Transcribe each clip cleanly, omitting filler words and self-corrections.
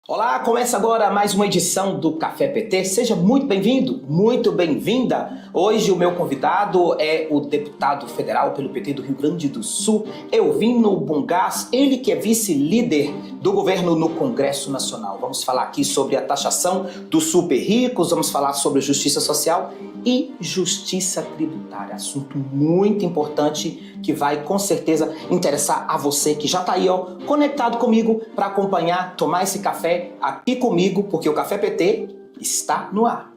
Olá, começa agora mais uma edição do Café PT. Seja muito bem-vindo, muito bem-vinda. Hoje o meu convidado é o deputado federal pelo PT do Rio Grande do Sul, Elvino Bungás, ele que é vice-líder do governo no Congresso Nacional. Vamos falar aqui sobre a taxação dos super ricos, vamos falar sobre justiça social e justiça tributária. Assunto muito importante que vai com certeza interessar a você que já está aí, conectado comigo para acompanhar, tomar esse café aqui comigo, porque o Café PT está no ar.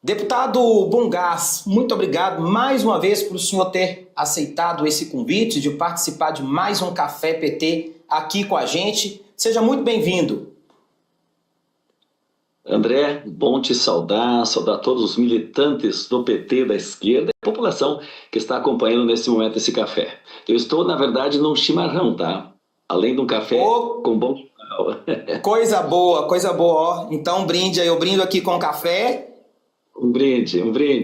Deputado Bungás, muito obrigado mais uma vez por o senhor ter aceitado esse convite de participar de mais um Café PT aqui com a gente. Seja muito bem-vindo. André, bom te saudar todos os militantes do PT da esquerda e a população que está acompanhando nesse momento esse café. Eu estou, na verdade, num chimarrão, tá? Além de um café com bom chimarrão. Coisa boa, ó. Então, brinde aí, eu brindo aqui com café. Um brinde.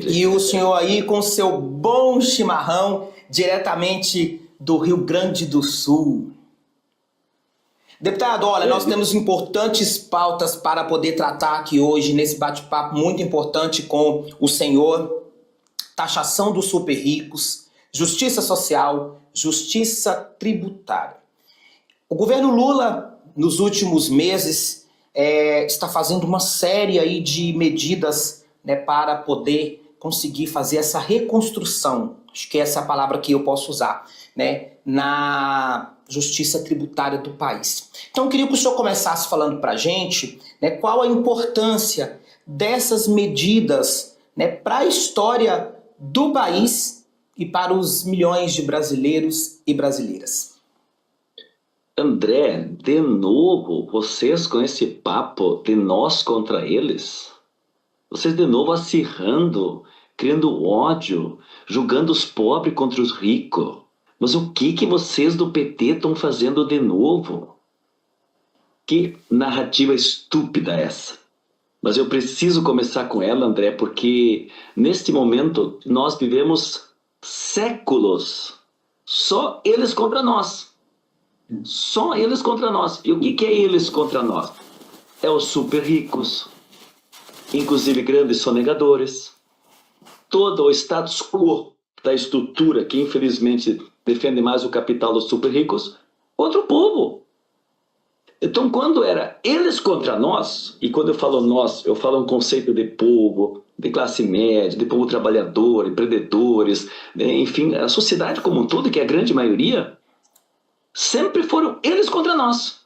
E o senhor aí com seu bom chimarrão, diretamente do Rio Grande do Sul. Deputado, olha, nós temos importantes pautas para poder tratar aqui hoje, nesse bate-papo muito importante com o senhor. Taxação dos super ricos, justiça social, justiça tributária. O governo Lula, nos últimos meses, está fazendo uma série aí de medidas, para poder conseguir fazer essa reconstrução, acho que essa é a palavra que eu posso usar, na justiça tributária do país. Então eu queria que o senhor começasse falando para a gente, qual a importância dessas medidas, para a história do país e para os milhões de brasileiros e brasileiras. André, de novo, vocês com esse papo de nós contra eles? Vocês de novo acirrando, criando ódio, julgando os pobres contra os ricos. Mas o que vocês do PT estão fazendo de novo? Que narrativa estúpida é essa? Mas eu preciso começar com ela, André, porque neste momento nós vivemos séculos. Só eles contra nós. Só eles contra nós. E o que é eles contra nós? É os super ricos. Inclusive grandes sonegadores, todo o status quo da estrutura que infelizmente defende mais o capital dos super ricos contra o povo. Então quando era eles contra nós, e quando eu falo nós, eu falo um conceito de povo, de classe média, de povo trabalhador, empreendedores, enfim, a sociedade como um todo, que é a grande maioria, sempre foram eles contra nós.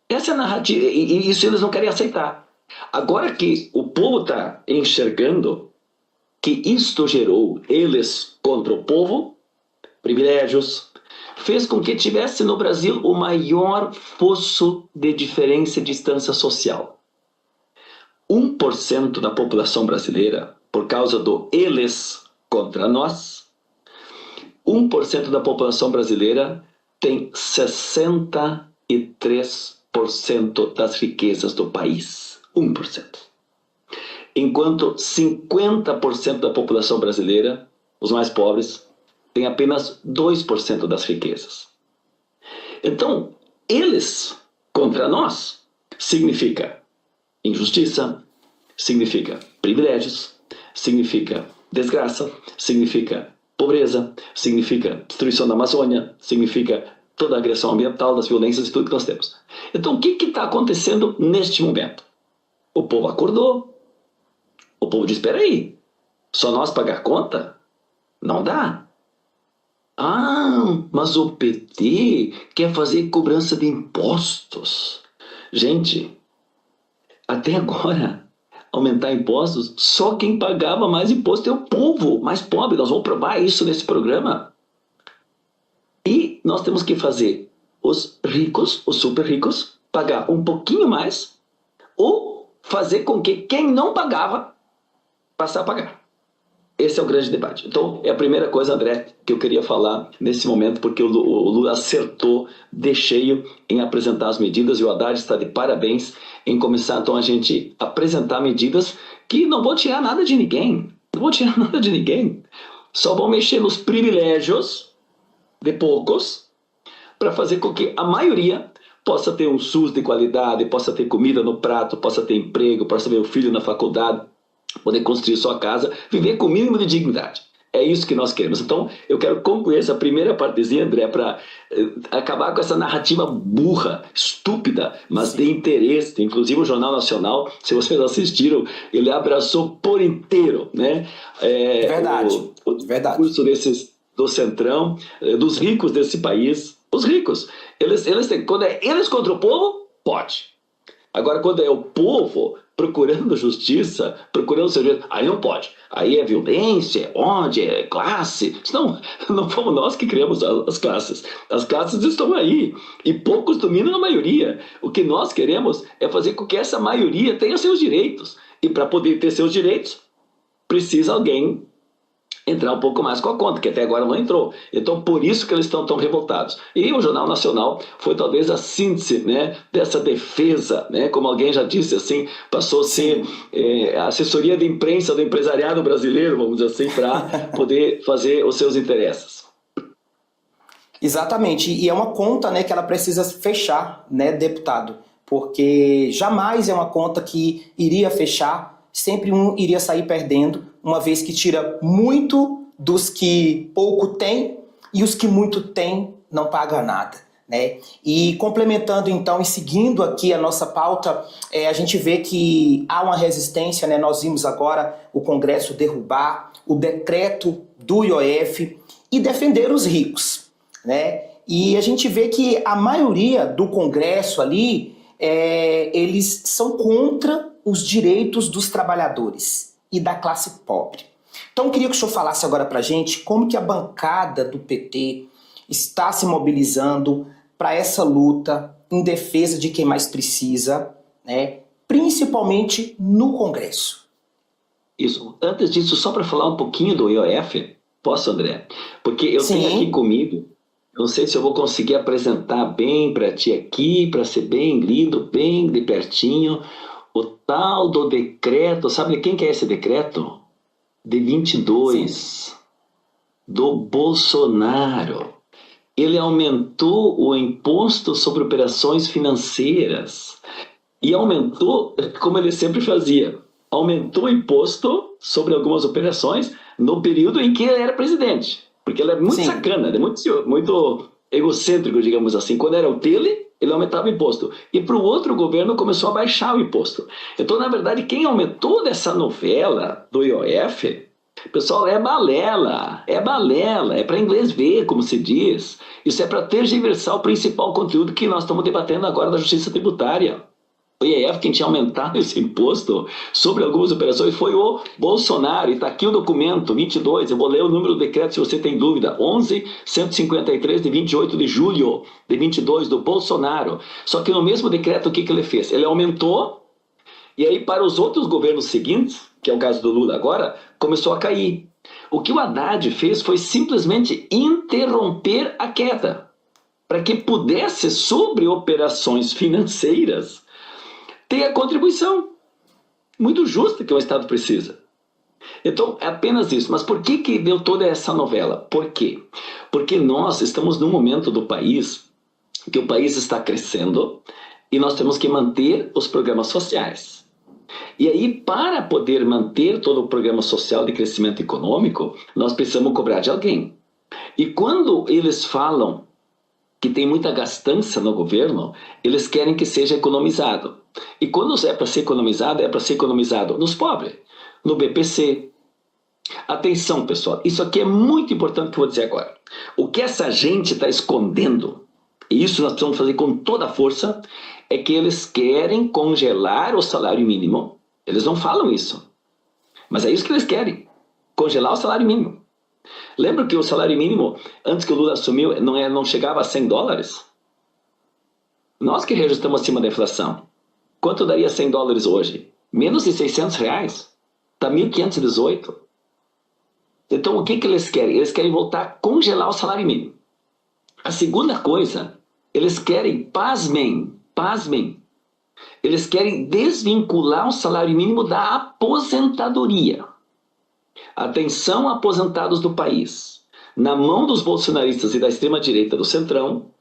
Essa é a narrativa, e isso eles não querem aceitar. Agora que o povo está enxergando que isto gerou eles contra o povo, privilégios, fez com que tivesse no Brasil o maior fosso de diferença e distância social. 1% da população brasileira, por causa do eles contra nós, 1% da população brasileira tem 63% das riquezas do país. 1%. Enquanto 50% da população brasileira, os mais pobres, tem apenas 2% das riquezas. Então, eles contra nós significa injustiça, significa privilégios, significa desgraça, significa pobreza, significa destruição da Amazônia, significa toda a agressão ambiental, das violências e tudo que nós temos. Então, o que está acontecendo neste momento? O povo acordou. O povo diz, espera aí, só nós pagar conta? Não dá. Ah, mas o PT quer fazer cobrança de impostos. Gente, até agora, aumentar impostos, só quem pagava mais imposto é o povo mais pobre. Nós vamos provar isso nesse programa. E nós temos que fazer os ricos, os super ricos, pagar um pouquinho mais ou fazer com que quem não pagava passe a pagar. Esse é o grande debate. Então, é a primeira coisa, André, que eu queria falar nesse momento, porque o Lula acertou de cheio em apresentar as medidas e o Haddad está de parabéns em começar, então, a gente apresentar medidas que não vão tirar nada de ninguém. Não vão tirar nada de ninguém. Só vão mexer nos privilégios de poucos para fazer com que a maioria possa ter um SUS de qualidade, possa ter comida no prato, possa ter emprego, possa ver o filho na faculdade, poder construir sua casa, viver com o mínimo de dignidade. É isso que nós queremos. Então, eu quero concluir essa primeira partezinha, André, para acabar com essa narrativa burra, estúpida, mas de interesse. Inclusive, o Jornal Nacional, se vocês assistiram, ele abraçou por inteiro, né? Verdade, O curso do Centrão, dos ricos desse país. Os ricos, quando é eles contra o povo, pode. Agora, quando é o povo procurando justiça, procurando seu direito, aí não pode. Aí é violência, é ódio, é classe. Não fomos nós que criamos as classes. As classes estão aí. E poucos dominam a maioria. O que nós queremos é fazer com que essa maioria tenha seus direitos. E para poder ter seus direitos, precisa alguém entrar um pouco mais com a conta, que até agora não entrou. Então, por isso que eles estão tão revoltados. E o Jornal Nacional foi talvez a síntese, né, dessa defesa, né, como alguém já disse, assim, passou a ser a assessoria de imprensa do empresariado brasileiro, vamos dizer assim, para poder fazer os seus interesses. Exatamente, e é uma conta, né, que ela precisa fechar, né, deputado, porque jamais é uma conta que iria fechar, sempre um iria sair perdendo, uma vez que tira muito dos que pouco têm e os que muito têm não pagam nada, né? E complementando então e seguindo aqui a nossa pauta, a gente vê que há uma resistência, né? Nós vimos agora o Congresso derrubar o decreto do IOF e defender os ricos, né? E a gente vê que a maioria do Congresso ali, eles são contra os direitos dos trabalhadores e da classe pobre. Então eu queria que o senhor falasse agora pra gente como que a bancada do PT está se mobilizando para essa luta em defesa de quem mais precisa, né? Principalmente no Congresso. Isso. Antes disso, só para falar um pouquinho do IOF, posso, André? Porque eu tenho aqui comigo, não sei se eu vou conseguir apresentar bem para ti aqui, para ser bem lido, bem de pertinho, o tal do decreto. Sabe quem que é esse decreto? De 22, sim, do Bolsonaro. Ele aumentou o imposto sobre operações financeiras e aumentou, como ele sempre fazia, aumentou o imposto sobre algumas operações no período em que ele era presidente. Porque ele é muito sacana, ele é muito egocêntrico, digamos assim. Quando era o dele, ele aumentava o imposto. E para o outro governo começou a baixar o imposto. Então, na verdade, quem aumentou dessa novela do IOF, pessoal, é balela, é para inglês ver, como se diz. Isso é para tergiversar o principal conteúdo que nós estamos debatendo agora da justiça tributária. O IEF, quem tinha aumentado esse imposto sobre algumas operações foi o Bolsonaro. E está aqui o documento 22, eu vou ler o número do decreto se você tem dúvida. 11.153 de 28 de julho de 22 do Bolsonaro. Só que no mesmo decreto o que ele fez? Ele aumentou e aí para os outros governos seguintes, que é o caso do Lula agora, começou a cair. O que o Haddad fez foi simplesmente interromper a queda para que pudesse, sobre operações financeiras, ter a contribuição muito justa que o Estado precisa. Então, é apenas isso. Mas por que deu toda essa novela? Por quê? Porque nós estamos num momento do país que o país está crescendo e nós temos que manter os programas sociais. E aí, para poder manter todo o programa social de crescimento econômico, nós precisamos cobrar de alguém. E quando eles falam que tem muita gastança no governo, eles querem que seja economizado. E quando é para ser economizado nos pobres, no BPC. Atenção, pessoal, isso aqui é muito importante que eu vou dizer agora. O que essa gente está escondendo, e isso nós precisamos fazer com toda a força, é que eles querem congelar o salário mínimo. Eles não falam isso, mas é isso que eles querem, congelar o salário mínimo. Lembra que o salário mínimo, antes que o Lula assumiu, não chegava a $100? Nós que reajustamos acima da inflação. Quanto daria $100 hoje? Menos de R$600. Está 1.518. Então, o que que eles querem? Eles querem voltar a congelar o salário mínimo. A segunda coisa, eles querem, pasmem, eles querem desvincular o salário mínimo da aposentadoria. Atenção, aposentados do país. Na mão dos bolsonaristas e da extrema-direita do Centrão,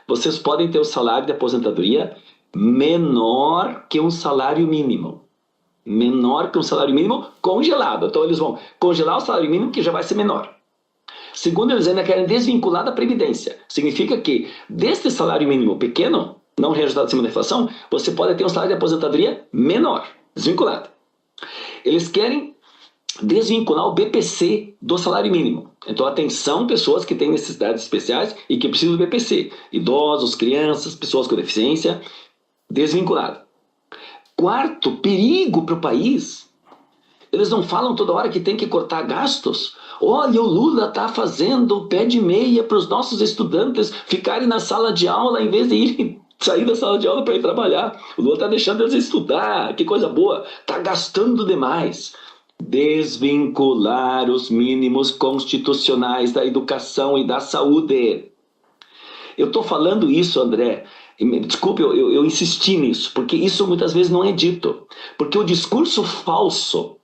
vocês podem ter o salário de aposentadoria menor que um salário mínimo. Menor que um salário mínimo congelado. Então eles vão congelar o salário mínimo, que já vai ser menor. Segundo, eles ainda querem desvincular da Previdência. Significa que, deste salário mínimo pequeno, não reajustado acima da inflação, você pode ter um salário de aposentadoria menor, desvinculado. Eles querem desvincular o BPC do salário mínimo. Então, atenção, pessoas que têm necessidades especiais e que precisam do BPC. Idosos, crianças, pessoas com deficiência, desvinculado. Quarto, perigo para o país. Eles não falam toda hora que tem que cortar gastos? Olha, o Lula está fazendo o pé de meia para os nossos estudantes ficarem na sala de aula em vez de irem sair da sala de aula para ir trabalhar. O Lula está deixando eles estudar, que coisa boa. Está gastando demais. Desvincular os mínimos constitucionais da educação e da saúde. Eu estou falando isso, André. Desculpe, eu insisti nisso, porque isso muitas vezes não é dito. Porque o discurso falso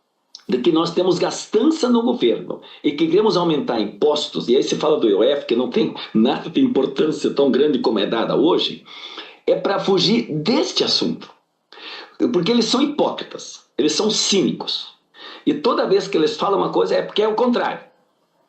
de que nós temos gastança no governo e que queremos aumentar impostos, e aí se fala do IOF, que não tem nada de importância tão grande como é dada hoje, é para fugir deste assunto. Porque eles são hipócritas, eles são cínicos. E toda vez que eles falam uma coisa é porque é o contrário.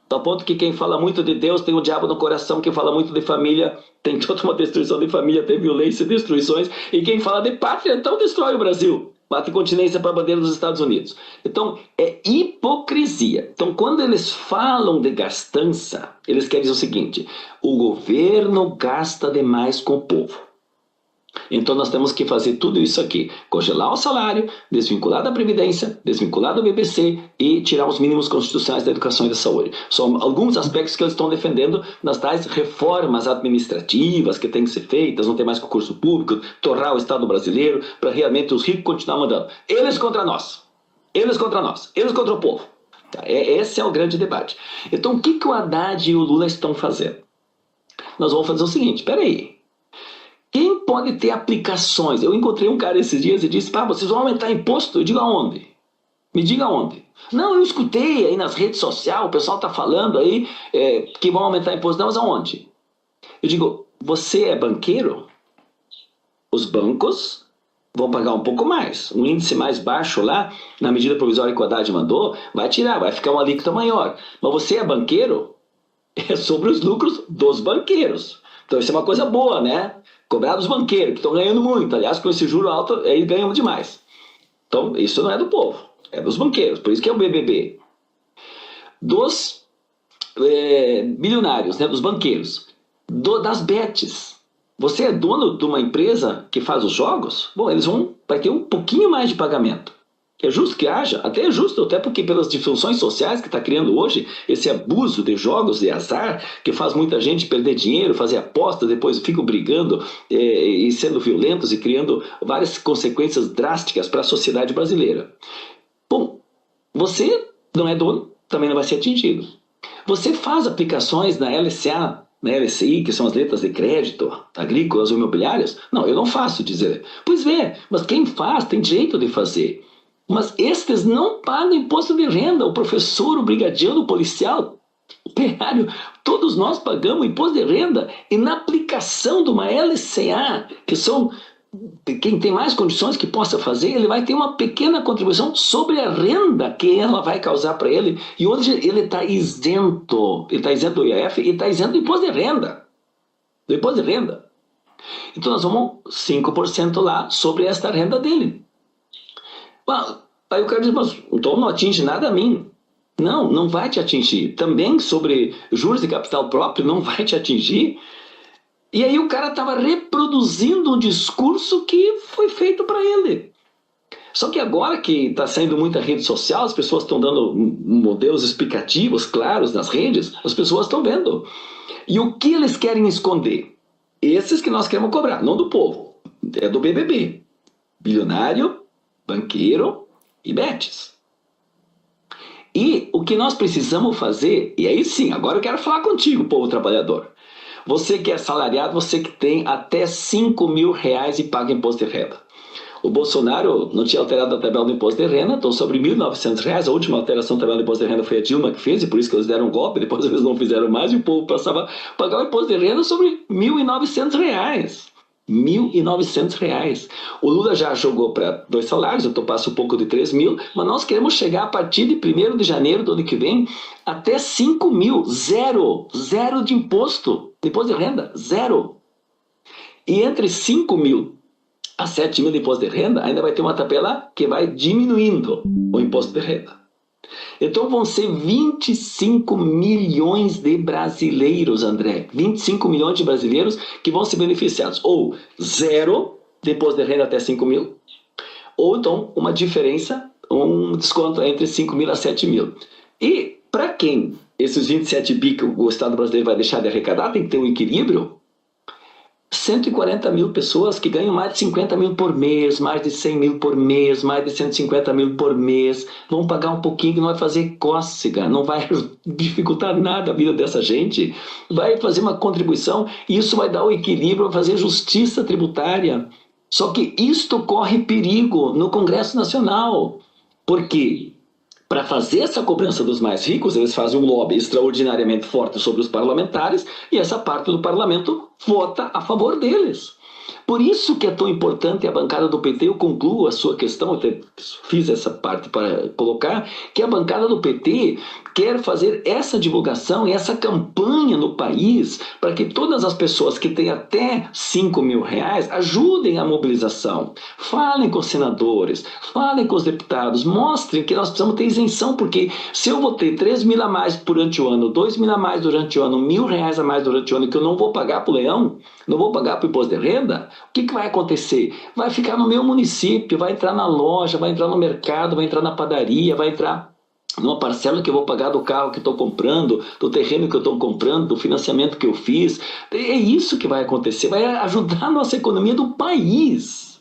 Ao ponto que quem fala muito de Deus tem o diabo no coração, quem fala muito de família tem toda uma destruição de família, tem violência e destruições, e quem fala de pátria então destrói o Brasil. Bate continência para a bandeira dos Estados Unidos. Então, é hipocrisia. Então, quando eles falam de gastança, eles querem dizer o seguinte: o governo gasta demais com o povo. Então, nós temos que fazer tudo isso aqui. Congelar o salário, desvincular da Previdência, desvincular do BBC e tirar os mínimos constitucionais da educação e da saúde. São alguns aspectos que eles estão defendendo nas tais reformas administrativas que têm que ser feitas, não ter mais concurso público, torrar o Estado brasileiro para realmente os ricos continuar mandando. Eles contra nós. Eles contra nós. Eles contra o povo. Esse é o grande debate. Então, o que o Haddad e o Lula estão fazendo? Nós vamos fazer o seguinte, peraí. Quem pode ter aplicações? Eu encontrei um cara esses dias e disse: pá, vocês vão aumentar imposto? Eu digo: aonde? Me diga aonde. Não, eu escutei aí nas redes sociais, o pessoal está falando aí que vão aumentar imposto. Não, mas aonde? Eu digo: você é banqueiro? Os bancos vão pagar um pouco mais. Um índice mais baixo lá, na medida provisória que o Haddad mandou, vai tirar, vai ficar uma alíquota maior. Mas você é banqueiro? É sobre os lucros dos banqueiros. Então isso é uma coisa boa, né? Cobrar dos banqueiros, que estão ganhando muito. Aliás, com esse juro alto, eles ganham demais. Então, isso não é do povo, é dos banqueiros. Por isso que é o BBB. Dos bilionários, né? Dos banqueiros. Das bets. Você é dono de uma empresa que faz os jogos? Bom, vai ter um pouquinho mais de pagamento. É justo que haja, até é justo, até porque pelas disfunções sociais que está criando hoje, esse abuso de jogos de azar, que faz muita gente perder dinheiro, fazer apostas, depois ficam brigando e sendo violentos e criando várias consequências drásticas para a sociedade brasileira. Bom, você não é dono, também não vai ser atingido. Você faz aplicações na LCA, na LCI, que são as letras de crédito agrícolas ou imobiliárias? Não, eu não faço, dizer. Pois é, mas quem faz tem direito de fazer. Mas estes não pagam imposto de renda. O professor, o brigadiano, o policial, o operário, todos nós pagamos imposto de renda. E na aplicação de uma LCA, que são quem tem mais condições que possa fazer, ele vai ter uma pequena contribuição sobre a renda que ela vai causar para ele. E hoje ele está isento. Ele está isento do IOF e está isento do imposto de renda. Do imposto de renda. Então nós vamos 5% lá sobre esta renda dele. Aí o cara diz: mas então não atinge nada a mim. Não, não vai te atingir. Também sobre juros de capital próprio não vai te atingir. E aí o cara estava reproduzindo um discurso que foi feito para ele. Só que agora que está saindo muita rede social, as pessoas estão dando modelos explicativos claros nas redes, as pessoas estão vendo. E o que eles querem esconder? Esses que nós queremos cobrar, não do povo. É do BBB. Bilionário, banqueiro e betes. E o que nós precisamos fazer, e aí sim, agora eu quero falar contigo, povo trabalhador. Você que é assalariado, você que tem até R$5.000 e paga imposto de renda. O Bolsonaro não tinha alterado a tabela do imposto de renda, então sobre R$1.900, a última alteração da tabela do imposto de renda foi a Dilma que fez, e por isso que eles deram um golpe, depois eles não fizeram mais, e o povo passava a pagar o imposto de renda sobre R$1.900. R$1.900. O Lula já jogou para 2 salários, eu passo um pouco de 3 mil, mas nós queremos chegar a partir de 1º de janeiro do ano que vem até 5 mil, zero de imposto de renda, zero. E entre 5 mil a 7 mil de imposto de renda, ainda vai ter uma tabela que vai diminuindo o imposto de renda. Então vão ser 25 milhões de brasileiros, André. 25 milhões de brasileiros que vão ser beneficiados. Ou zero de imposto de renda até 5 mil, ou então uma diferença, um desconto entre 5 mil a 7 mil. E para quem esses 27 bi que o Estado brasileiro vai deixar de arrecadar, tem que ter um equilíbrio. 140 mil pessoas que ganham mais de 50 mil por mês, mais de 100 mil por mês, mais de 150 mil por mês, vão pagar um pouquinho que não vai fazer cócega, não vai dificultar nada a vida dessa gente, vai fazer uma contribuição e isso vai dar o equilíbrio, vai fazer justiça tributária. Só que isto corre perigo no Congresso Nacional. Por quê? Para fazer essa cobrança dos mais ricos, eles fazem um lobby extraordinariamente forte sobre os parlamentares e essa parte do parlamento vota a favor deles. Por isso que é tão importante a bancada do PT, eu concluo a sua questão, eu fiz essa parte para colocar, que a bancada do PT quer fazer essa divulgação e essa campanha no país para que todas as pessoas que têm até 5 mil reais ajudem a mobilização. Falem com os senadores, falem com os deputados, mostrem que nós precisamos ter isenção, porque se eu vou ter 3 mil a mais durante o ano, 2 mil a mais durante o ano, R$1.000 a mais durante o ano, que eu não vou pagar para o leão, não vou pagar para o imposto de renda, o que vai acontecer? Vai ficar no meu município, vai entrar na loja, vai entrar no mercado, vai entrar na padaria, vai entrar numa parcela que eu vou pagar do carro que estou comprando, do terreno que eu estou comprando, do financiamento que eu fiz. É isso que vai acontecer, vai ajudar a nossa economia do país.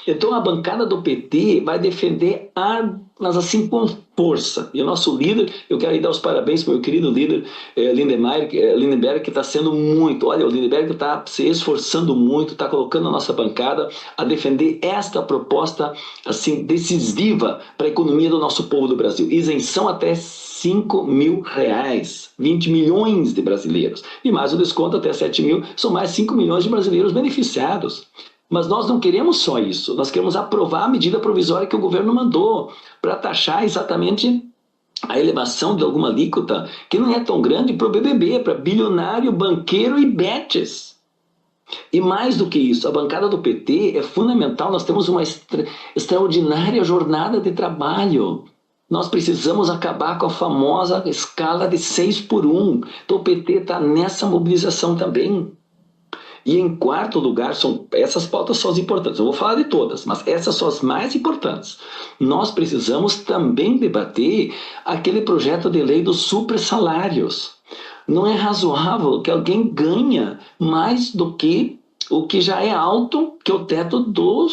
Então a bancada do PT vai defender mas assim com força. E o nosso líder, eu quero dar os parabéns para o meu querido líder Lindenberg, que está sendo muito, olha, o Lindenberg está se esforçando muito, está colocando a nossa bancada a defender esta proposta assim decisiva para a economia do nosso povo do Brasil. Isenção até 5 mil reais, 20 milhões de brasileiros. E mais o desconto até 7 mil, são mais 5 milhões de brasileiros beneficiados. Mas nós não queremos só isso, nós queremos aprovar a medida provisória que o governo mandou para taxar exatamente a elevação de alguma alíquota que não é tão grande para o BBB, para bilionário, banqueiro e betes. E mais do que isso, a bancada do PT é fundamental, nós temos uma extraordinária jornada de trabalho. Nós precisamos acabar com a famosa escala de 6x1. Então o PT está nessa mobilização também. E em quarto lugar, essas pautas são as importantes. Eu vou falar de todas, mas essas são as mais importantes. Nós precisamos também debater aquele projeto de lei dos supersalários. Não é razoável que alguém ganhe mais do que o que já é alto, que é o teto do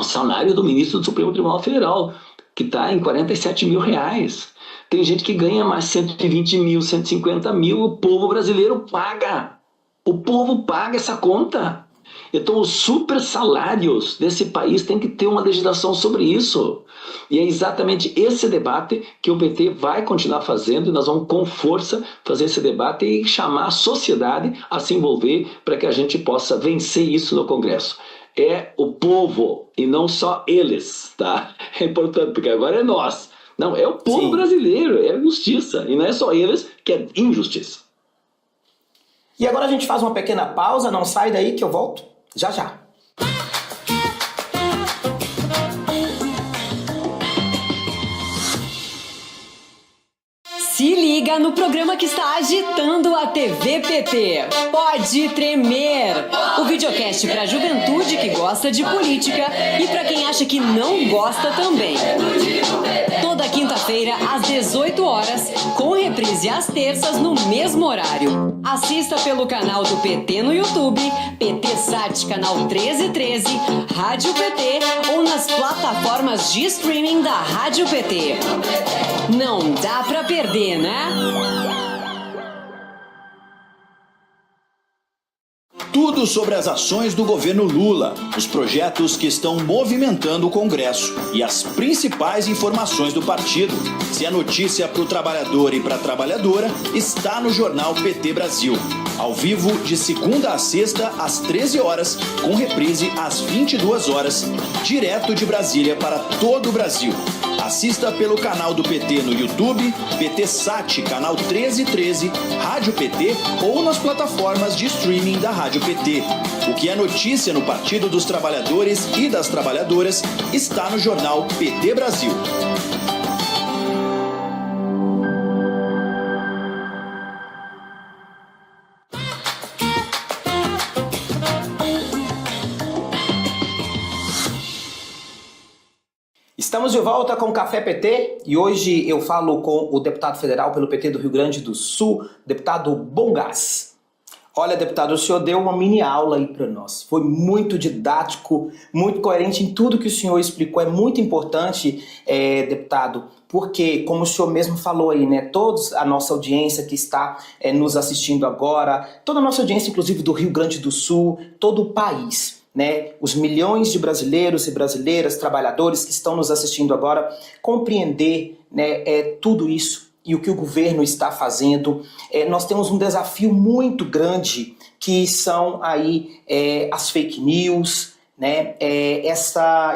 salário do ministro do Supremo Tribunal Federal, que está em 47 mil reais. Tem gente que ganha mais 120 mil, 150 mil, o povo brasileiro paga. O povo paga essa conta. Então os super salários desse país têm que ter uma legislação sobre isso. E é exatamente esse debate que o PT vai continuar fazendo e nós vamos com força fazer esse debate e chamar a sociedade a se envolver para que a gente possa vencer isso no Congresso. É o povo e não só eles, tá? É importante porque agora é nós. Não, é o povo brasileiro, é justiça. E não é só eles que é injustiça. E agora a gente faz uma pequena pausa, não sai daí que eu volto já já. Se liga no programa que está agitando a TV PT. Pode tremer! O videocast para a juventude que gosta de política e para quem acha que não gosta também. Toda quinta-feira, às 18 horas, com reprise e às terças no mesmo horário. Assista pelo canal do PT no YouTube, PT Sat, canal 1313, Rádio PT ou nas plataformas de streaming da Rádio PT. Não dá pra perder, né? Tudo sobre as ações do governo Lula, os projetos que estão movimentando o Congresso e as principais informações do partido. Se é notícia para o trabalhador e para a trabalhadora, está no jornal PT Brasil. Ao vivo, de segunda a sexta, às 13 horas, com reprise às 22 horas, direto de Brasília para todo o Brasil. Assista pelo canal do PT no YouTube, PT Sat, canal 1313, Rádio PT ou nas plataformas de streaming da Rádio PT. O que é notícia no Partido dos Trabalhadores e das Trabalhadoras está no jornal PT Brasil. Estamos de volta com o Café PT e hoje eu falo com o deputado federal pelo PT do Rio Grande do Sul, deputado Bongás. Olha, deputado, o senhor deu uma mini aula aí para nós. Foi muito didático, muito coerente em tudo que o senhor explicou. É muito importante, deputado, porque, como o senhor mesmo falou aí, né, toda a nossa audiência que está nos assistindo agora, toda a nossa audiência, inclusive do Rio Grande do Sul, todo o país, né, os milhões de brasileiros e brasileiras, trabalhadores que estão nos assistindo agora, compreender, né, tudo isso e o que o governo está fazendo. Nós temos um desafio muito grande, que são aí as fake news, né,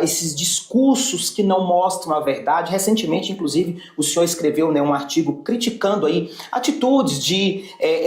esses discursos que não mostram a verdade. Recentemente, inclusive, o senhor escreveu, né, um artigo criticando aí atitudes de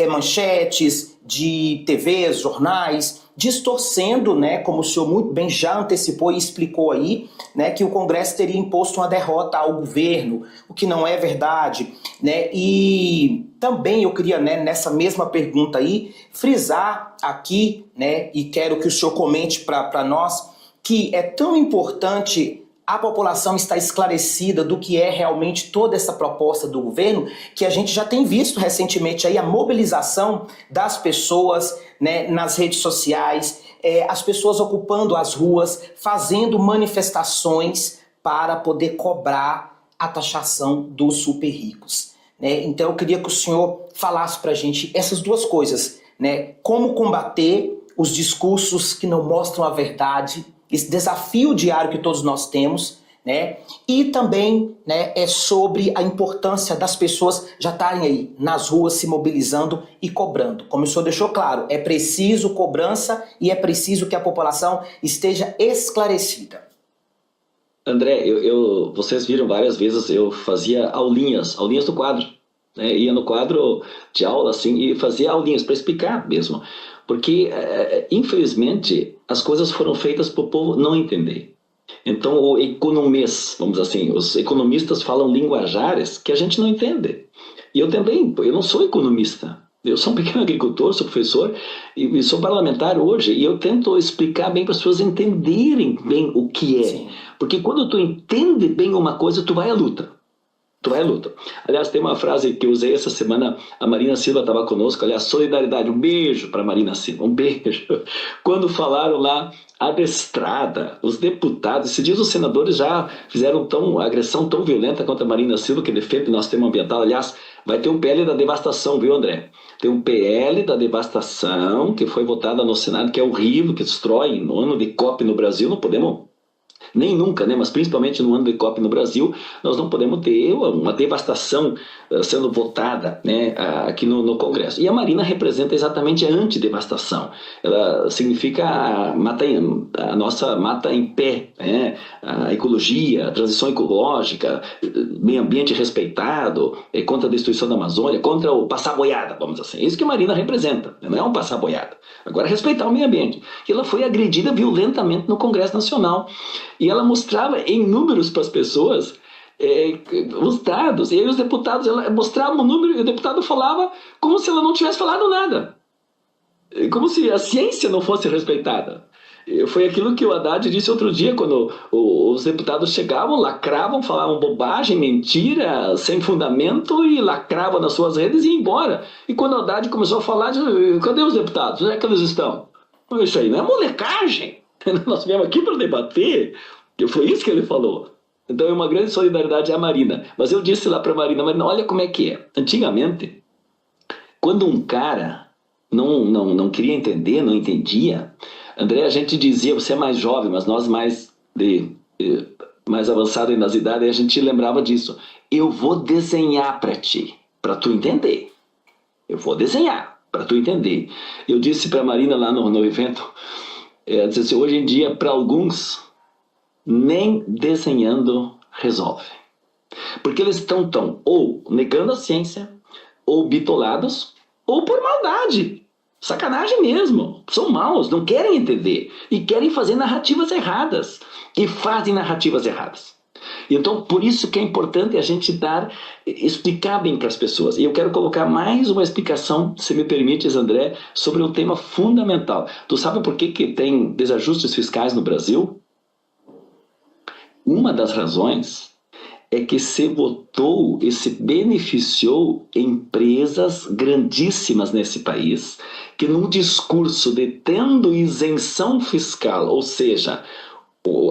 manchetes, de TVs, jornais, distorcendo, né, como o senhor muito bem já antecipou e explicou aí, né, que o Congresso teria imposto uma derrota ao governo, o que não é verdade, né, e também eu queria, né, nessa mesma pergunta aí, frisar aqui, né, e quero que o senhor comente para nós, que é tão importante a população estar esclarecida do que é realmente toda essa proposta do governo, que a gente já tem visto recentemente aí a mobilização das pessoas, né, nas redes sociais, as pessoas ocupando as ruas, fazendo manifestações para poder cobrar a taxação dos super ricos, né? Então eu queria que o senhor falasse para a gente essas duas coisas, né? Como combater os discursos que não mostram a verdade, esse desafio diário que todos nós temos, né? E também, né, sobre a importância das pessoas já estarem aí nas ruas se mobilizando e cobrando. Como o senhor deixou claro, é preciso cobrança e é preciso que a população esteja esclarecida. André, vocês viram várias vezes, eu fazia aulinhas do quadro, né? Ia no quadro de aula assim e fazia aulinhas para explicar mesmo. Porque, infelizmente, as coisas foram feitas para o povo não entender. Então, o economês, vamos dizer assim, os economistas falam linguajares que a gente não entende. E eu também, eu não sou economista. Eu sou um pequeno agricultor, sou professor e sou parlamentar hoje. E eu tento explicar bem para as pessoas entenderem bem o que é. Sim. Porque quando tu entende bem uma coisa, tu vai à luta. Tu vai à luta. Aliás, tem uma frase que eu usei essa semana, a Marina Silva estava conosco, aliás, solidariedade, um beijo para a Marina Silva, um beijo. Quando falaram lá, adestrada, os deputados, esses dias os senadores já fizeram agressão tão violenta contra a Marina Silva, que defende o nosso tema ambiental. Aliás, vai ter um PL da devastação, viu, André? Tem um PL da devastação que foi votado no Senado, que é horrível, que destrói no ano de COP no Brasil, não podemos... Nem nunca, né? Mas principalmente no ano de COP no Brasil, nós não podemos ter uma devastação sendo votada, né, aqui no Congresso. E a Marina representa exatamente a antidevastação. Ela significa a nossa mata em pé, né? A ecologia, a transição ecológica, meio ambiente respeitado, contra a destruição da Amazônia, contra o passar boiada, vamos dizer assim. É isso que a Marina representa, não é um passar boiada. Agora, respeitar o meio ambiente. E ela foi agredida violentamente no Congresso Nacional. E ela mostrava em números para as pessoas os dados. E aí os deputados, ela mostrava o número e o deputado falava como se ela não tivesse falado nada. Como se a ciência não fosse respeitada. Foi aquilo que o Haddad disse outro dia, quando os deputados chegavam, lacravam, falavam bobagem, mentira, sem fundamento, e lacravam nas suas redes e iam embora. E quando o Haddad começou a falar, disse, cadê os deputados? Onde é que eles estão? Isso aí não é molecagem. Nós viemos aqui para debater. Foi isso que ele falou. Então é uma grande solidariedade à Marina. Mas eu disse lá para a Marina, olha como é que é. Antigamente, quando um cara não queria entender, não entendia, André, a gente dizia, você é mais jovem, mas nós mais avançados nas idades, a gente lembrava disso. Eu vou desenhar para ti, para tu entender. Eu vou desenhar para tu entender. Eu disse para a Marina lá no evento, disse assim, hoje em dia, para alguns, nem desenhando resolve. Porque eles estão ou negando a ciência, ou bitolados, ou por maldade. Sacanagem mesmo. São maus, não querem entender. E querem fazer narrativas erradas. E fazem narrativas erradas. Então, por isso que é importante a gente explicar bem para as pessoas. E eu quero colocar mais uma explicação, se me permites, André, sobre um tema fundamental. Tu sabe por que tem desajustes fiscais no Brasil? Uma das razões é que se votou e se beneficiou empresas grandíssimas nesse país, que num discurso de tendo isenção fiscal, ou seja,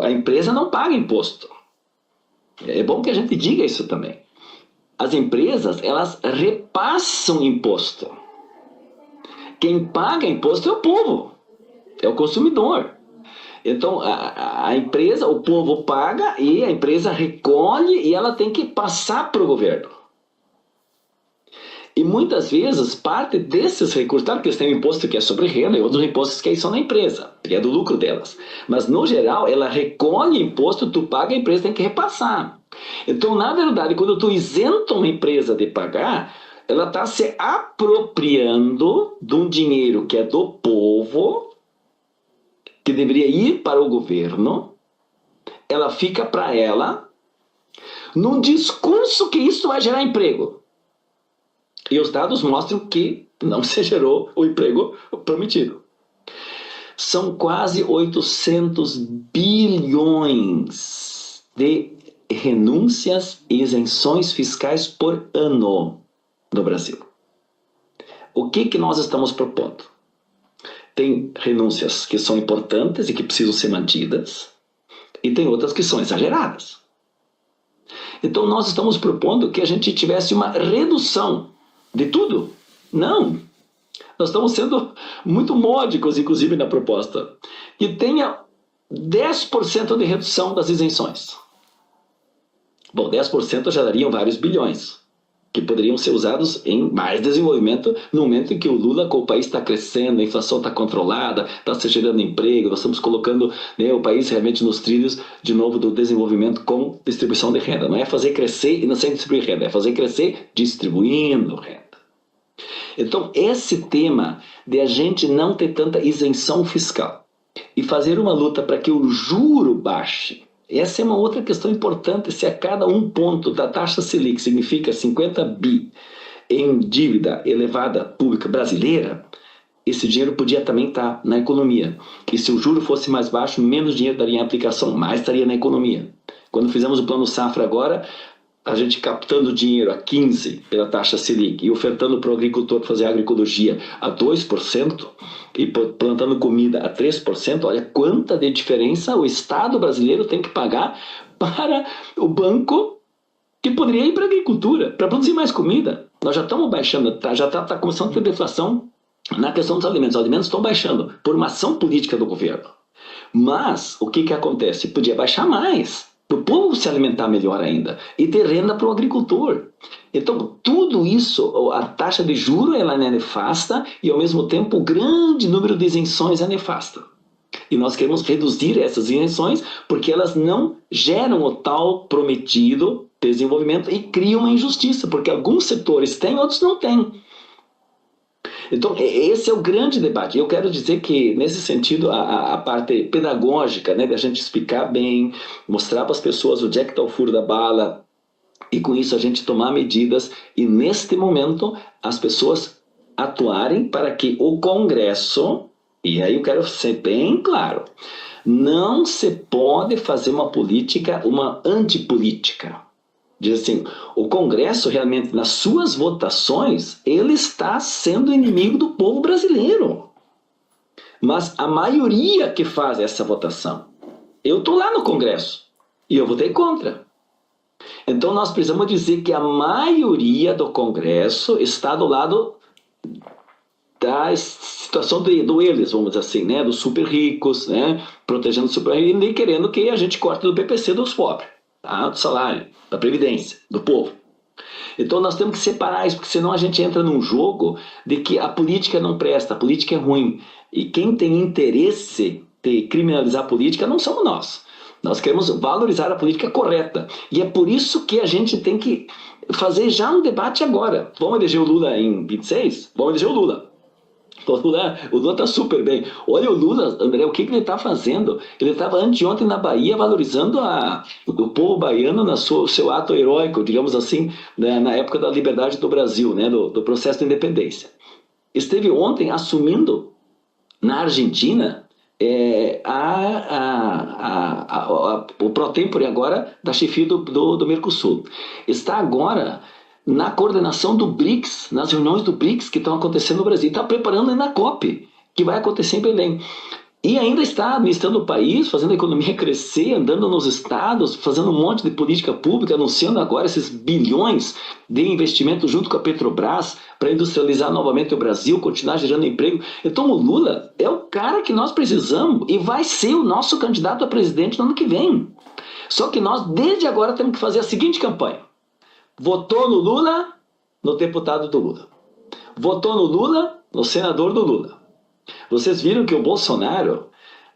a empresa não paga imposto. É bom que a gente diga isso também. As empresas, elas repassam imposto. Quem paga imposto é o povo, é o consumidor. Então, a empresa, o povo paga e a empresa recolhe e ela tem que passar para o governo. E muitas vezes, parte desses recursos, claro que eles têm um imposto que é sobre renda e outros impostos que são na empresa, que é do lucro delas. Mas, no geral, ela recolhe imposto, tu paga, a empresa tem que repassar. Então, na verdade, quando tu isenta uma empresa de pagar, ela está se apropriando de um dinheiro que é do povo, que deveria ir para o governo, ela fica para ela, num discurso que isso vai gerar emprego. E os dados mostram que não se gerou o emprego prometido. São quase 800 bilhões de renúncias e isenções fiscais por ano no Brasil. O que nós estamos propondo? Tem renúncias que são importantes e que precisam ser mantidas, e tem outras que são exageradas. Então nós estamos propondo que a gente tivesse uma redução de tudo. Não. Nós estamos sendo muito módicos, inclusive, na proposta. Que tenha 10% de redução das isenções. Bom, 10% já dariam vários bilhões, que poderiam ser usados em mais desenvolvimento no momento em que o Lula, com o país está crescendo, a inflação está controlada, está se gerando emprego, nós estamos colocando o país realmente nos trilhos, de novo, do desenvolvimento com distribuição de renda. Não é fazer crescer e não sem distribuir renda, é fazer crescer distribuindo renda. Então, esse tema de a gente não ter tanta isenção fiscal e fazer uma luta para que o juro baixe, essa é uma outra questão importante. Se a cada um ponto da taxa Selic significa 50 bi em dívida elevada pública brasileira, esse dinheiro podia também estar na economia. E se o juro fosse mais baixo, menos dinheiro daria em aplicação, mais estaria na economia. Quando fizemos o Plano Safra agora, a gente captando dinheiro a 15% pela taxa Selic e ofertando para o agricultor fazer agroecologia a 2% e plantando comida a 3%, olha quanta de diferença o Estado brasileiro tem que pagar para o banco que poderia ir para a agricultura, para produzir mais comida. Nós já estamos baixando, já está começando a ter deflação na questão dos alimentos. Os alimentos estão baixando por uma ação política do governo. Mas o que acontece? Podia baixar mais, para o povo se alimentar melhor ainda e ter renda para o agricultor. Então, tudo isso, a taxa de juros ela é nefasta e, ao mesmo tempo, o grande número de isenções é nefasta. E nós queremos reduzir essas isenções porque elas não geram o tal prometido desenvolvimento e criam uma injustiça, porque alguns setores têm, outros não têm. Então, esse é o grande debate. Eu quero dizer que, nesse sentido, a parte pedagógica, né, de a gente explicar bem, mostrar para as pessoas onde é que está o furo da bala, e com isso a gente tomar medidas, e neste momento as pessoas atuarem para que o Congresso E aí eu quero ser bem claro. Não se pode fazer uma política, uma antipolítica. Diz assim, o Congresso realmente, nas suas votações, ele está sendo inimigo do povo brasileiro. Mas a maioria que faz essa votação, eu estou lá no Congresso e eu votei contra. Então nós precisamos dizer que a maioria do Congresso está do lado da situação do eles, vamos dizer assim, né? Dos super ricos, né? Protegendo os super ricos e nem querendo que a gente corte do PPC dos pobres, tá? Do salário, da previdência, do povo. Então nós temos que separar isso, porque senão a gente entra num jogo de que a política não presta, a política é ruim. E quem tem interesse de criminalizar a política não somos nós. Nós queremos valorizar a política correta. E é por isso que a gente tem que fazer já um debate agora. Vamos eleger o Lula em 26? Vamos eleger o Lula. O Lula está super bem. Olha o Lula, André, o que ele está fazendo? Ele estava anteontem na Bahia valorizando o povo baiano no seu ato heróico, digamos assim, né, na época da liberdade do Brasil, né, do processo de independência. Esteve ontem assumindo na Argentina o pro-tempore agora da chefia do Mercosul. Está agora na coordenação do BRICS, nas reuniões do BRICS que estão acontecendo no Brasil. Está preparando ainda a COP, que vai acontecer em Belém. E ainda está administrando o país, fazendo a economia crescer, andando nos estados, fazendo um monte de política pública, anunciando agora esses bilhões de investimento junto com a Petrobras para industrializar novamente o Brasil, continuar gerando emprego. Então o Lula é o cara que nós precisamos e vai ser o nosso candidato a presidente no ano que vem. Só que nós, desde agora, temos que fazer a seguinte campanha. Votou no Lula, no deputado do Lula. Votou no Lula, no senador do Lula. Vocês viram que o Bolsonaro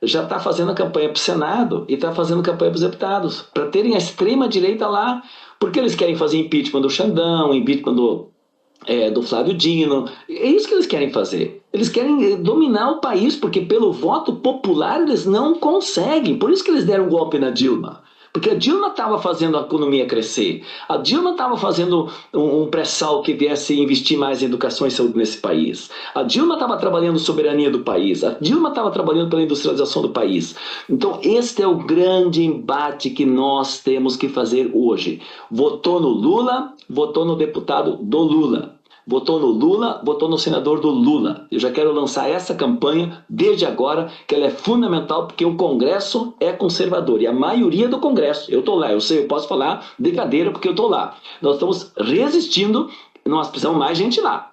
já está fazendo campanha para o Senado e está fazendo campanha para os deputados, para terem a extrema-direita lá, porque eles querem fazer impeachment do Xandão, impeachment do Flávio Dino. É isso que eles querem fazer. Eles querem dominar o país, porque pelo voto popular eles não conseguem. Por isso que eles deram um golpe na Dilma. Porque a Dilma estava fazendo a economia crescer. A Dilma estava fazendo um pré-sal que viesse investir mais em educação e saúde nesse país. A Dilma estava trabalhando a soberania do país. A Dilma estava trabalhando pela industrialização do país. Então, este é o grande embate que nós temos que fazer hoje. Votou no Lula, votou no deputado do Lula. Votou no Lula, votou no senador do Lula. Eu já quero lançar essa campanha desde agora, que ela é fundamental, porque o Congresso é conservador. E a maioria do Congresso, eu estou lá, eu sei, eu posso falar de cadeira porque eu estou lá. Nós estamos resistindo, nós precisamos mais gente lá.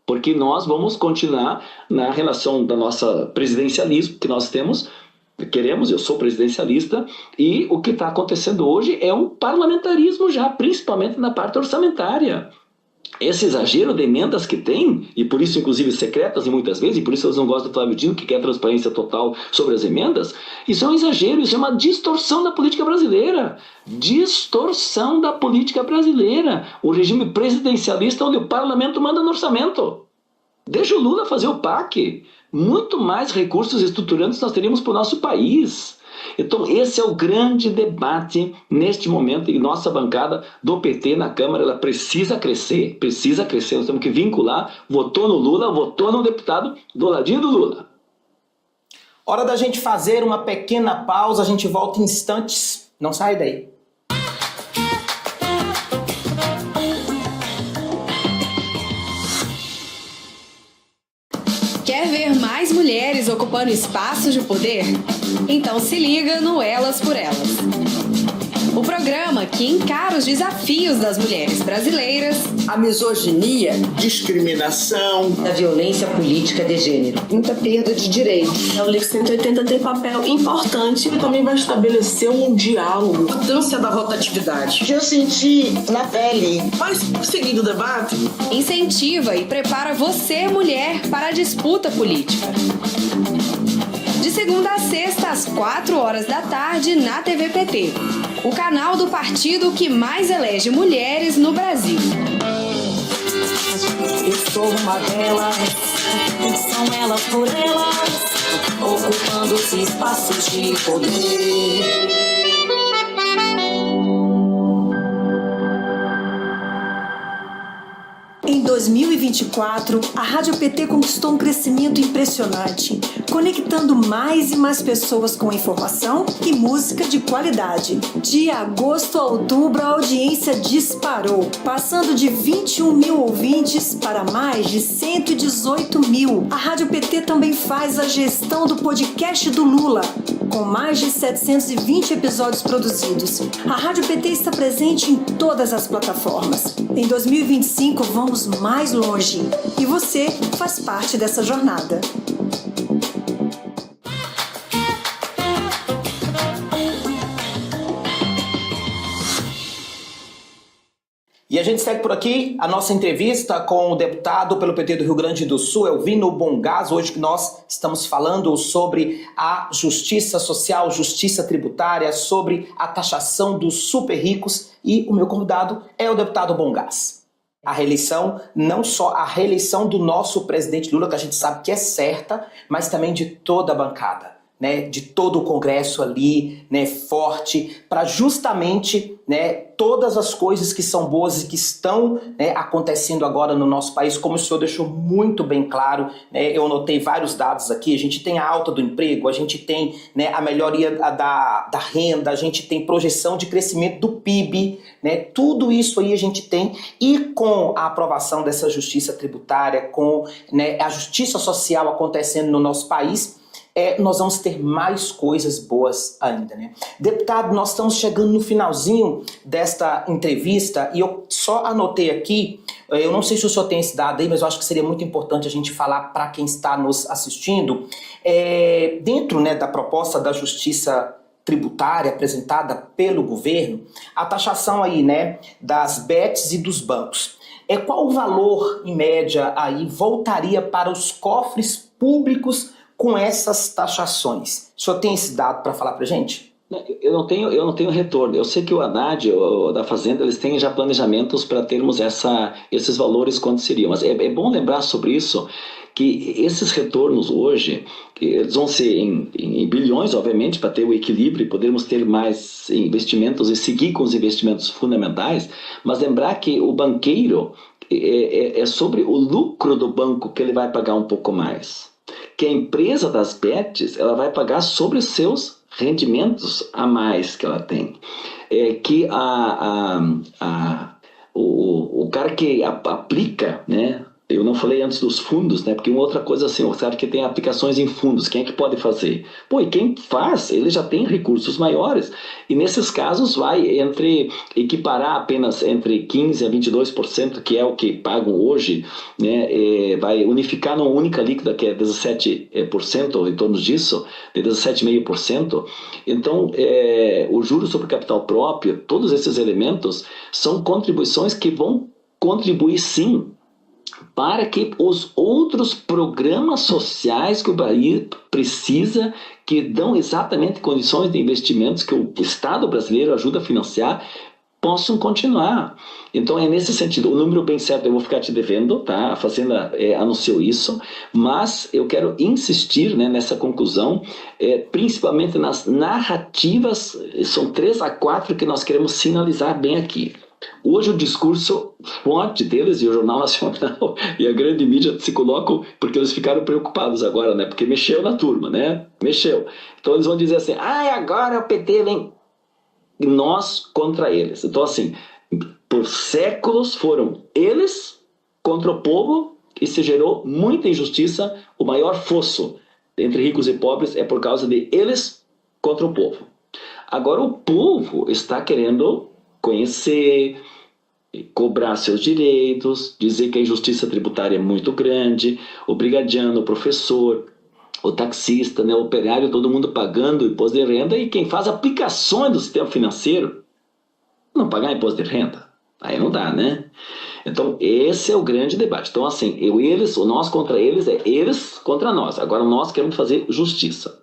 Porque nós vamos continuar na relação da nossa presidencialismo que nós queremos, eu sou presidencialista, e o que está acontecendo hoje é um parlamentarismo já, principalmente na parte orçamentária. Esse exagero de emendas que tem, e por isso inclusive secretas e muitas vezes, e por isso eles não gostam do Flávio Dino, que quer transparência total sobre as emendas, isso é um exagero, isso é uma distorção da política brasileira. Distorção da política brasileira. O regime presidencialista onde o parlamento manda no orçamento. Deixa o Lula fazer o PAC. Muito mais recursos estruturantes nós teríamos para o nosso país. Então esse é o grande debate neste momento, e nossa bancada do PT na Câmara, ela precisa crescer, nós temos que vincular, votou no Lula, votou no deputado do ladinho do Lula. Hora da gente fazer uma pequena pausa, a gente volta em instantes, não sai daí. Quer ver mais mulheres ocupando espaços de poder? Então se liga no Elas por Elas. O programa que encara os desafios das mulheres brasileiras, a misoginia, discriminação, a violência política de gênero, muita perda de direitos. O LIC 180 tem papel importante e também vai estabelecer um diálogo. A importância da rotatividade. Que eu senti na pele. Mas, seguindo o debate, incentiva e prepara você, mulher, para a disputa política. De segunda a sexta, às 4 da tarde, na TV PT. O canal do partido que mais elege mulheres no Brasil. Eu sou uma delas, são elas por elas, ocupando os espaços de poder. em 2024, a Rádio PT conquistou um crescimento impressionante, conectando mais e mais pessoas com informação e música de qualidade. De agosto a outubro, a audiência disparou, passando de 21 mil ouvintes para mais de 118 mil. A Rádio PT também faz a gestão do podcast do Lula, com mais de 720 episódios produzidos. A Rádio PT está presente em todas as plataformas. Em 2025, vamos mais longe. E você faz parte dessa jornada. E a gente segue por aqui a nossa entrevista com o deputado pelo PT do Rio Grande do Sul, Elvino Bongás. Hoje que nós estamos falando sobre a justiça social, justiça tributária, sobre a taxação dos super ricos. E o meu convidado é o deputado Bongás. A reeleição, não só a reeleição do nosso presidente Lula, que a gente sabe que é certa, mas também de toda a bancada, né, de todo o Congresso ali, né, forte, para justamente, né, todas as coisas que são boas e que estão, né, acontecendo agora no nosso país, como o senhor deixou muito bem claro, né, eu anotei vários dados aqui, a gente tem a alta do emprego, a gente tem, né, a melhoria da renda, a gente tem projeção de crescimento do PIB, né, tudo isso aí a gente tem, e com a aprovação dessa justiça tributária, com, né, a justiça social acontecendo no nosso país, nós vamos ter mais coisas boas ainda, né? Deputado, nós estamos chegando no finalzinho desta entrevista e eu só anotei aqui, eu não sei se o senhor tem esse dado aí, mas eu acho que seria muito importante a gente falar para quem está nos assistindo. Dentro, né, da proposta da justiça tributária apresentada pelo governo, a taxação aí, né, das bets e dos bancos. Qual o valor, em média, aí voltaria para os cofres públicos com essas taxações? O senhor tem esse dado para falar para a gente? Eu não tenho retorno. Eu sei que o Haddad, da Fazenda, eles têm já planejamentos para termos esses valores quanto seriam. Mas é bom lembrar sobre isso, que esses retornos hoje, eles vão ser em bilhões, obviamente, para ter o equilíbrio e podermos ter mais investimentos e seguir com os investimentos fundamentais, mas lembrar que o banqueiro é sobre o lucro do banco que ele vai pagar um pouco mais. Que a empresa das bets, ela vai pagar sobre os seus rendimentos a mais que ela tem. Que o cara que aplica, né? Eu não falei antes dos fundos, né? Porque uma outra coisa assim, você sabe que tem aplicações em fundos, quem é que pode fazer? Pô, e quem faz, ele já tem recursos maiores. E nesses casos vai equiparar apenas entre 15% a 22%, que é o que pagam hoje, né? Vai unificar numa única líquida, que é 17%, ou em torno disso, de 17,5%. Então, o juros sobre capital próprio, todos esses elementos são contribuições que vão contribuir sim para que os outros programas sociais que o Brasil precisa, que dão exatamente condições de investimentos que o Estado brasileiro ajuda a financiar, possam continuar. Então é nesse sentido, o número bem certo eu vou ficar te devendo, tá? A Fazenda anunciou isso, mas eu quero insistir, né, nessa conclusão, principalmente nas narrativas, são 3 a 4 que nós queremos sinalizar bem aqui. Hoje o discurso forte deles, e o Jornal Nacional e a grande mídia se colocam, porque eles ficaram preocupados agora, né? Porque mexeu na turma, né? Mexeu. Então eles vão dizer assim, agora o PT vem nós contra eles. Então assim, por séculos foram eles contra o povo e se gerou muita injustiça. O maior fosso entre ricos e pobres é por causa de eles contra o povo. Agora o povo está querendo conhecer, cobrar seus direitos, dizer que a injustiça tributária é muito grande, o brigadiano, o professor, o taxista, né, o operário, todo mundo pagando imposto de renda, e quem faz aplicações do sistema financeiro não pagar imposto de renda. Aí não dá, né? Então, esse é o grande debate. Então, assim, o nós contra eles é eles contra nós. Agora, nós queremos fazer justiça.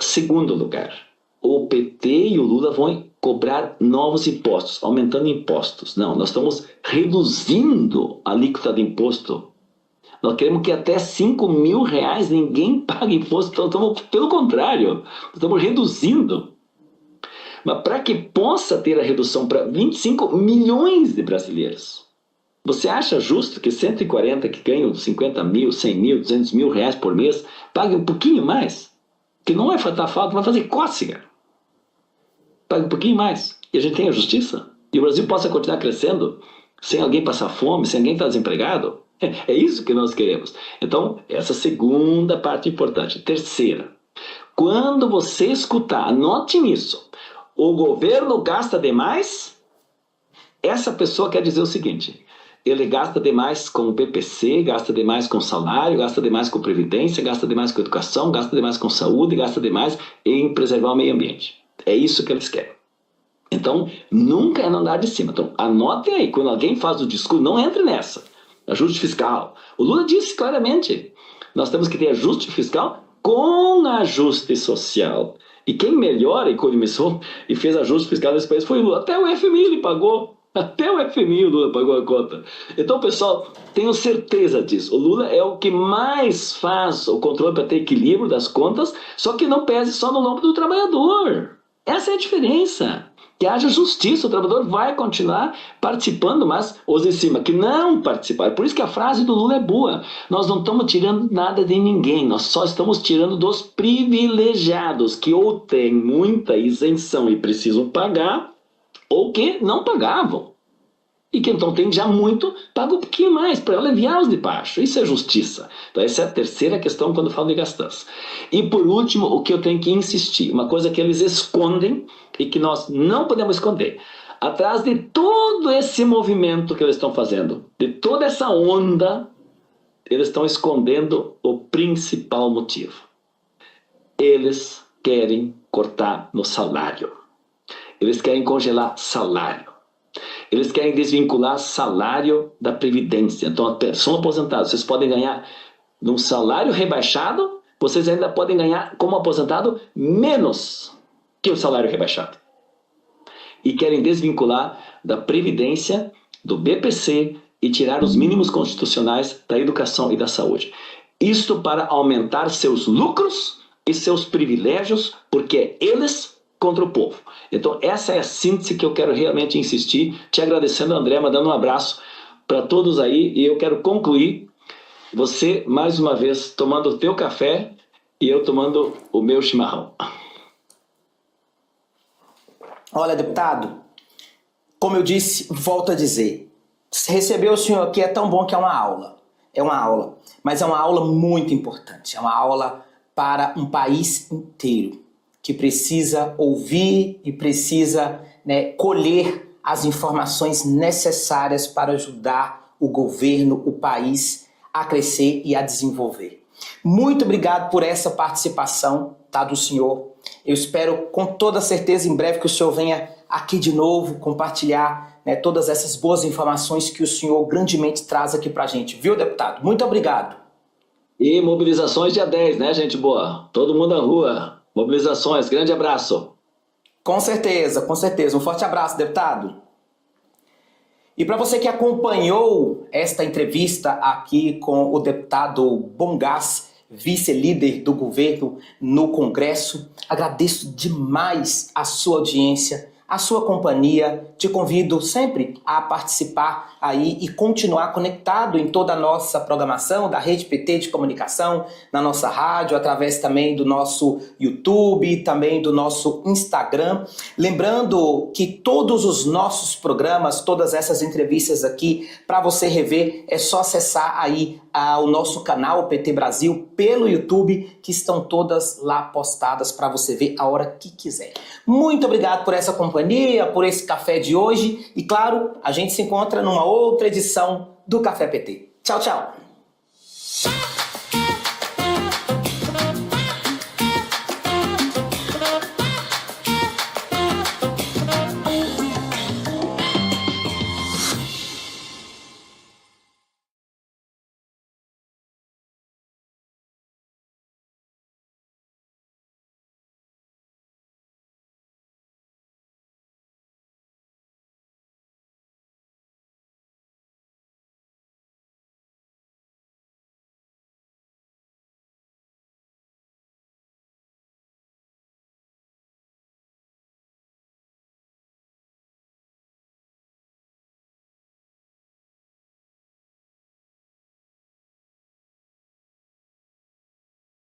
Segundo lugar, o PT e o Lula vão cobrar novos impostos, aumentando impostos. Não, nós estamos reduzindo a alíquota de imposto. Nós queremos que até R$5.000 ninguém pague imposto. Então, pelo contrário, estamos reduzindo. Mas para que possa ter a redução para 25 milhões de brasileiros, Você acha justo que 140 que ganham 50 mil, 100 mil, 200 mil reais por mês paguem um pouquinho mais? Que não vai faltar falta, vai fazer cócega. Pague um pouquinho mais. E a gente tem a justiça. E o Brasil possa continuar crescendo sem alguém passar fome, sem alguém estar desempregado. É isso que nós queremos. Então, essa segunda parte importante. Terceira, quando você escutar, anote nisso, o governo gasta demais, essa pessoa quer dizer o seguinte: ele gasta demais com o BPC, gasta demais com salário, gasta demais com previdência, gasta demais com educação, gasta demais com saúde, gasta demais em preservar o meio ambiente. É isso que eles querem. Então, nunca é no andar de cima. Então, anotem aí, quando alguém faz o discurso, não entre nessa. Ajuste fiscal. O Lula disse claramente, nós temos que ter ajuste fiscal com ajuste social. E quem melhor economizou e fez ajuste fiscal nesse país foi o Lula. Até o FMI ele pagou. Até o FMI o Lula pagou a conta. Então, pessoal, tenho certeza disso. O Lula é o que mais faz o controle para ter equilíbrio das contas, só que não pese só no lombo do trabalhador. Essa é a diferença. Que haja justiça, o trabalhador vai continuar participando, mas os em cima que não participaram. Por isso que a frase do Lula é boa. Nós não estamos tirando nada de ninguém, nós só estamos tirando dos privilegiados, que ou têm muita isenção e precisam pagar, ou que não pagavam. E que então tem já muito, paga um pouquinho mais para aliviar os de baixo. Isso é justiça. Então essa é a terceira questão quando eu falo de gastança. E por último, o que eu tenho que insistir, uma coisa que eles escondem e que nós não podemos esconder. Atrás de todo esse movimento que eles estão fazendo, de toda essa onda, eles estão escondendo o principal motivo. Eles querem cortar no salário. Eles querem congelar salário. Eles querem desvincular salário da Previdência. Então, são aposentados. Vocês podem ganhar num salário rebaixado, vocês ainda podem ganhar como aposentado menos que o salário rebaixado. E querem desvincular da Previdência, do BPC e tirar os mínimos constitucionais da educação e da saúde. Isto para aumentar seus lucros e seus privilégios, porque é eles contra o povo. Então essa é a síntese que eu quero realmente insistir, te agradecendo, André, mandando um abraço para todos aí, e eu quero concluir, você mais uma vez tomando o teu café e eu tomando o meu chimarrão. Olha, deputado, como eu disse, volto a dizer, receber o senhor aqui é tão bom que é uma aula, mas é uma aula muito importante, é uma aula para um país inteiro, que precisa ouvir e precisa, colher as informações necessárias para ajudar o governo, o país a crescer e a desenvolver. Muito obrigado por essa participação, tá, do senhor. Eu espero com toda certeza em breve que o senhor venha aqui de novo compartilhar, todas essas boas informações que o senhor grandemente traz aqui pra gente. Viu, deputado? Muito obrigado. E mobilizações dia 10, né, gente boa? Todo mundo na rua. Mobilizações, grande abraço. Com certeza, com certeza. Um forte abraço, deputado. E para você que acompanhou esta entrevista aqui com o deputado Bongás, vice-líder do governo no Congresso, agradeço demais a sua audiência, a sua companhia. Te convido sempre a participar aí e continuar conectado em toda a nossa programação da Rede PT de Comunicação, na nossa rádio, através também do nosso YouTube, também do nosso Instagram. Lembrando que todos os nossos programas, todas essas entrevistas aqui, para você rever, é só acessar aí o nosso canal PT Brasil pelo YouTube, que estão todas lá postadas para você ver a hora que quiser. Muito obrigado por essa companhia, por esse café de hoje e, claro, a gente se encontra numa outra edição do Café PT. Tchau, tchau!